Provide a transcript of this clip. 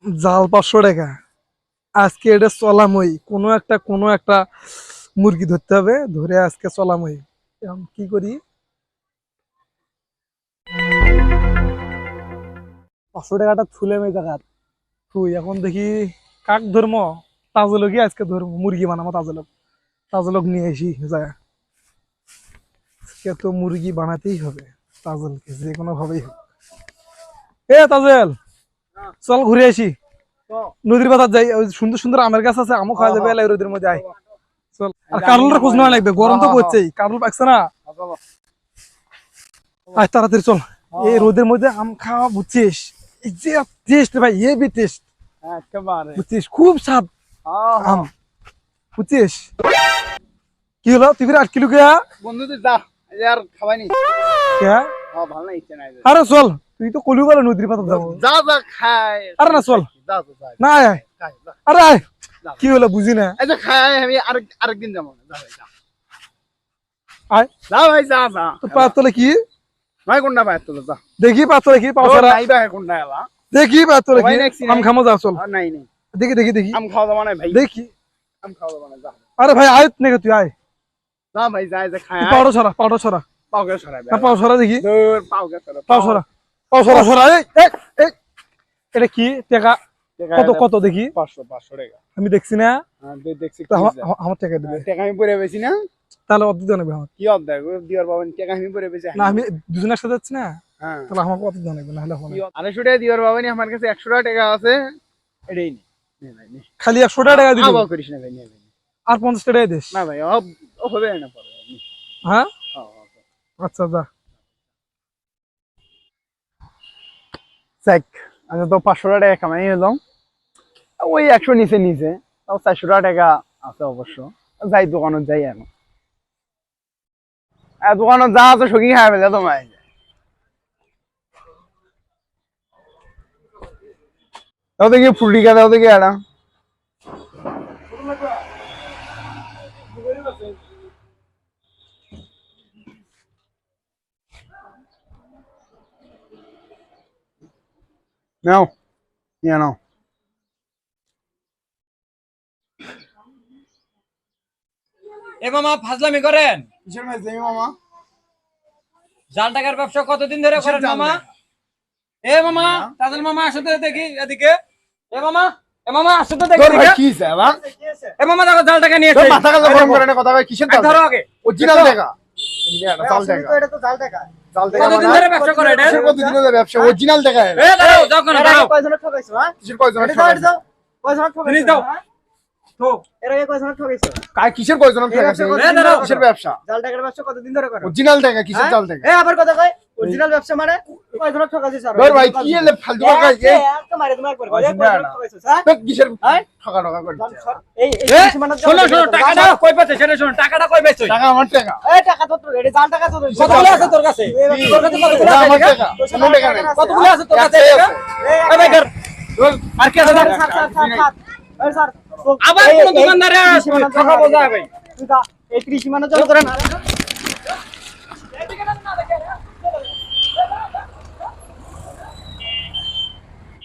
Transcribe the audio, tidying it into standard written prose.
জাল 500 টাকা। আজকে এটা চলামই, কোনো একটা মুরগি ধরতে হবে, ধরে আজকে চলামই। এখন কি করি? 500 টাকাটা থুলে এই জায়গা তুই এখন দেখি কাক ধর্ম, তাজলকি আজকে ধর্ম, মুরগি বানাবো তাজলক নিয়ে আসি যায়। আজকে তো মুরগি বানাতেই হবে তাজলকে, যে কোনো ভাবেই হোক। এ তাজেল, চল ঘুরে আসি, নদীর পাতার যাই। ওই সুন্দর সুন্দর আমের গাছ আছে, আমও খাওয়া যাবে, এলাই রোদের মধ্যে আয়। চল, আর কারুলের খোঁজ নেওয়া লাগবে, গরম তো পড়ছেই, কারুল পাকছে না। আয় তাড়াতাড়ি চল, এই রোদের মধ্যে আম খাওয়া, বুঝছিস? এই যে টেস্ট ভাই, হেভি টেস্ট, বুঝছিস? খুব স্বাদ আম, বুঝছিস? কি হলো, তুই 8 কিলো কে বন্ধু তুই যা, আর খাবাই নি। ভালো না, ইচ্ছে নাই। আরে চল, তুই তো কলিও বলে নদীর পাতা যাবো। যা যা খাই। আরে না চল, যা যা যা। না আয়, আরে আয়, কি হলো বুঝি না। এই যে খাই, আমি আরেকদিন যাবো। যা ভাই যা। আয়, যা ভাই যা যা। তোর পাত তলে কি ভাই কোনটা ভাই তোর যা। দেখি, পাত তলে কি পাও সারা, নাই ভাই কোনটা এলা। দেখি পাত তলে কি। ভাই দেখছি আম খামো, যা চল। নাই নাই। দেখি দেখি দেখি আম খাওয়া যাবে না ভাই। দেখি। আম খাওয়া যাবে না, যা। আরে ভাই আয় নাকি, তুই আয়। যা ভাই যা, যা খাই। পাউডার ছড়া, পাউডার ছড়া, পাওকে সরাই ভাই। পাও ছড়া দেখি। দূর পাওকে সরাই। পাও ছড়া, পাও ছড়া ছড়া। এই এই এই, এটা কি টাকা? কত কত দেখি। 500 টাকা। আমি দেখছি না, হ্যাঁ দেখছি। আমার টাকা দিবে। টাকা আমি পরে বেশি না। তাহলে অর্ধেক নেবে আমার। কি অর্ধেক দিওর বাবা, টাকা আমি পরে বেশি। না আমি দুজনের একসাথে যাচ্ছি না, হ্যাঁ তাহলে আমাকে অর্ধেক নেবে, না হলে হবে না। 250 টাকা দিওর বাবা নি, আমার কাছে 100 টাকা আছে, এটাই নি। নে ভাই নে। খালি 100 টাকা দিবি, আবার করিস না ভাই, নে ভাই। আর 50 টাকা দিস। না ভাই ও হবে না পরে। হ্যাঁ হ্যাঁ আচ্ছা যা। চেক, আমি তো 500 টাকা কামাই নিলাম, ওই 100 নিচে তাও 400 টাকা আছে অবশ্য। যাই দোকানত যাই এখন, দোকানত যা আছে সঙ্গী খাই ফেলে তোমায়। দাও দেখি ফুলটিকা, দাও দেখি এটা। নাও নিয়ে নাও। এ মামা ফাজলামি করেন? কিসের মাছ দেবি মামা? জাল টাকার ব্যবসা কতদিন ধরে করেন মামা? এ মামা, তাজল মামা আসো তো দেখি এদিকে। এ মামা আসো তো দেখি। তোর ভাই কি চালা? এ মামা দেখো জাল টাকা নিয়ে তোর এসেছি। মাথা কালো গরম করে না কথা ভাই, কিসের জাল? ধরো আগে। অরিজিনাল টাকা। জাল টাকা। এটা তো জাল টাকা। জাল টাকা কতদিন মানে ধরে ব্যবসা করে এটা? কিসের কতদিন ধরে ব্যবসা? অরিজিনাল টাকা। এ দাঁড়াও, যাও কেন এর দাঁড়াও। আগে কয়জনক ঠকাইছো, হ্যাঁ? কিসের কয়জন? এটা দাও, এটা দাও। কয়জনক ঠকাইছো, জিনিস দাও। হ্যাঁ? তো এর আগে কয়জনক ঠকাইছো? কাই কিসের কয়জন টাকা? ব্যবসা কতদিন এ দাঁড়াও। কিসের ব্যবসা? জাল টাকার ব্যবসা কতদিন ধরে করো? অরিজিনাল টাকা, কিসের হ্যাঁ? জাল টাকা? এ আবার কথা কয়, অরিজিনাল ব্যবসা মানে কয়জনক ঠকাইছো স্যার? তোর ভাই কি এলে ফালতু কথা এই একটা মারে তোমার একবার কয়, অরিজিনাল কয়জনক ঠকাইছো, হ্যাঁ? তোর কিসের হ্যাঁ? ঠকা ঠকা করছিস? এই এ সীমানার শোনো টাকাটা কই পাচ্ছে সেটা শোনো, টাকাটা কই পাচ্ছ? টাকা আমার টাকা। এই টাকা তো তোর, এটা জাল টাকা তো তোর। কতগুলো আছে তোর কাছে? তোর কাছে কতগুলো এটা আছে আমার টাকা? টাকা। কোনো টাকা নেই। কতগুলো আছে তোর কাছে একটাই টাকা? আছে। এ ভাই ধর। আর কি আছে ধর? স্যার এই স্যার আবার কোন দোকানদারে ঠকাবো যা ভাই। এই কৃষি মানে চলো করে না